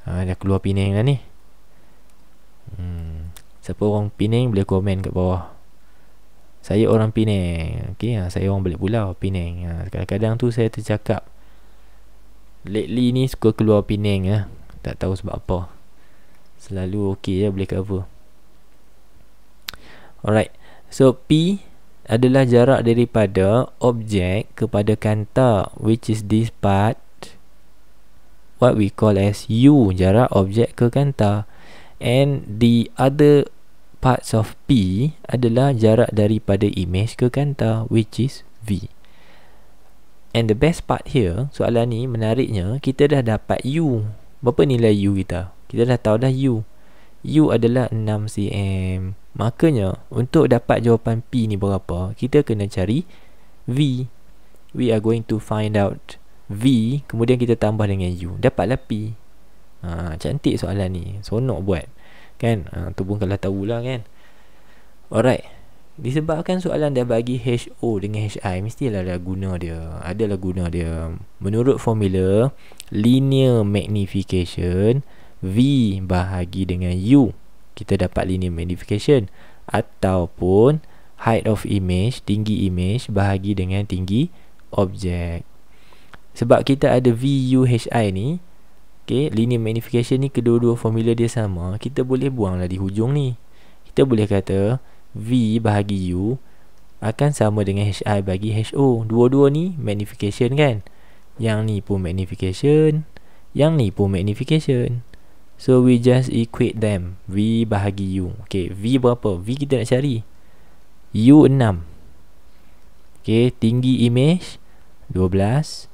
Dah keluar Penang dah ni. Siapa orang Penang boleh komen kat bawah. Saya orang Penang. Okay, saya orang balik pulau Penang. Kadang-kadang tu saya tercakap, lately ni suka keluar Penang. Tak tahu sebab apa. Selalu okay je boleh cover. Alright. So P adalah jarak daripada objek kepada kanta, which is this part, what we call as U, jarak objek ke kanta. And the other parts of P adalah jarak daripada image ke kanta, which is V. And the best part here, soalan ni menariknya, kita dah dapat U. Berapa nilai U kita? Kita dah tahu dah U. U adalah 6 cm. Makanya untuk dapat jawapan P ni berapa, kita kena cari V. We are going to find out V, kemudian kita tambah dengan U, dapatlah P. Cantik soalan ni, sonok buat kan. Tu pun kalau tahulah kan. Alright. Disebabkan soalan dah bagi HO dengan HI, mestilah ada guna dia. Adalah guna dia. Menurut formula linear magnification, V bahagi dengan U, kita dapat linear magnification. Ataupun height of image, tinggi image bahagi dengan tinggi objek. Sebab kita ada V, U, HI ni, okay, linear magnification ni kedua-dua formula dia sama, kita boleh buanglah di hujung ni. Kita boleh kata V bahagi U akan sama dengan HI bagi HO. Dua-dua ni magnification kan. Yang ni pun magnification, yang ni pun magnification. So we just equate them. V bahagi U. Okay, V berapa? V kita nak cari U 6. Okay, tinggi image 12,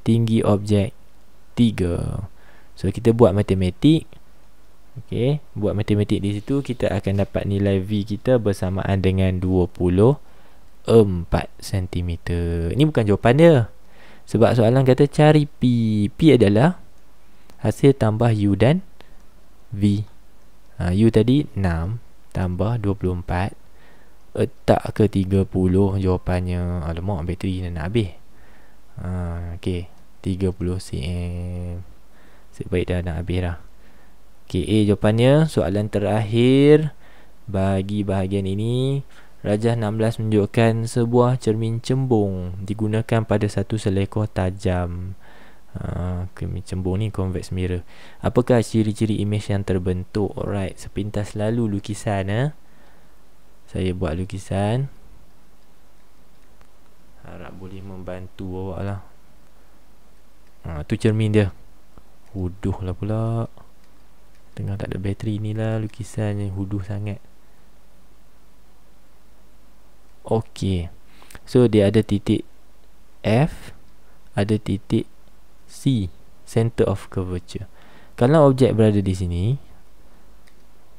tinggi objek 3. So kita buat matematik. Okay, buat matematik di situ, kita akan dapat nilai V kita bersamaan dengan 24 cm. Ini bukan jawapan dia, sebab soalan kata cari P. P adalah hasil tambah U dan V. U tadi 6 tambah 24, letak ke 30 jawapannya. Alamak, bateri nak habis. Okay, 30 cm. Sebaik dah nak habis dah. Okay, A jawapannya. Soalan terakhir bagi bahagian ini, Rajah 16 menunjukkan sebuah cermin cembung digunakan pada satu selekor tajam. Cermin cembung ni convex mirror. Apakah ciri-ciri image yang terbentuk? Alright, sepintas lalu lukisan. Saya buat lukisan, harap boleh membantu awak lah. Tu cermin dia. Huduh lah pula, tengah tak ada bateri ni lah lukisannya, huduh sangat. Okay, so dia ada titik F, ada titik C, center of curvature. Kalau objek berada di sini,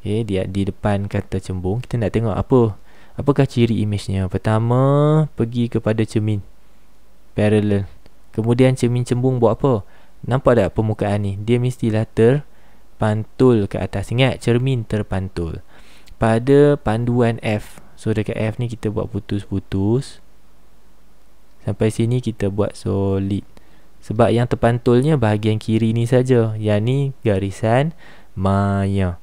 okay, dia di depan kata cembung, kita nak tengok apakah ciri image-nya. Pertama, pergi kepada cermin parallel. Kemudian cermin cembung buat apa? Nampak tak permukaan ni? Dia mestilah terpantul ke atas. Ingat, cermin terpantul pada panduan F. So dekat F ni kita buat putus-putus. Sampai sini kita buat solid. Sebab yang terpantulnya bahagian kiri ni saja. Yang ni garisan maya.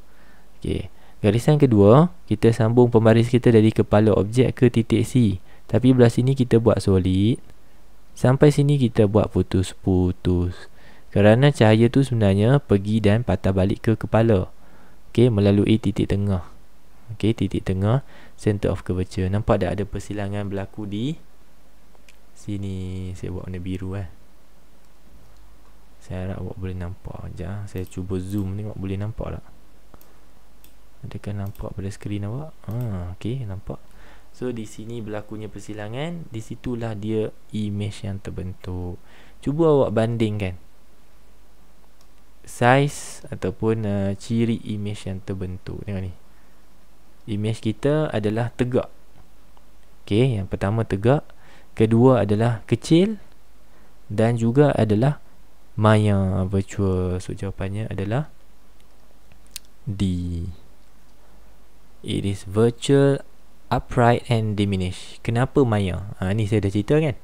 Okay, garisan kedua, kita sambung pembaris kita dari kepala objek ke titik C. Tapi belah sini kita buat solid. Sampai sini kita buat putus-putus. Kerana cahaya tu sebenarnya pergi dan patah balik ke kepala. Okey, melalui titik tengah. Okey, titik tengah center of curvature. Nampak tak ada persilangan berlaku di sini. Saya buat warna biru Saya harap awak boleh nampak. Sekejap, saya cuba zoom tengok boleh nampak tak. Adakah nampak pada skrin awak? Okey, nampak. So di sini berlakunya persilangan, di situlah dia image yang terbentuk. Cuba awak bandingkan saiz ataupun ciri image yang terbentuk. Tengok ni. Image kita adalah tegak. Okey, yang pertama tegak, kedua adalah kecil dan juga adalah maya virtual. So jawapannya adalah D. It is virtual, upright and diminished. Kenapa maya? Ni saya dah cerita kan.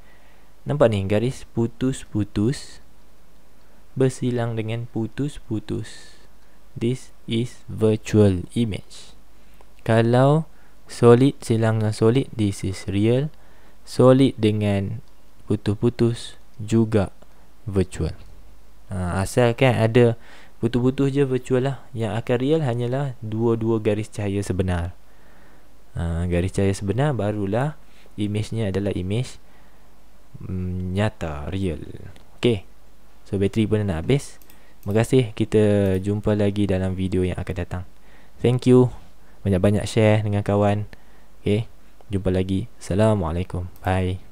Nampak ni garis putus-putus bersilang dengan putus-putus. This is virtual image. Kalau solid silang dengan solid, this is real. Solid dengan putus-putus juga virtual. Asalkan ada putus-putus je virtual lah. Yang akan real hanyalah dua-dua garis cahaya sebenar. Garis cahaya sebenar barulah image-nya adalah image nyata, real. Okay, so bateri pun nak habis. Terima kasih. Kita jumpa lagi dalam video yang akan datang. Thank you. Banyak-banyak share dengan kawan. Okay, jumpa lagi. Assalamualaikum. Bye.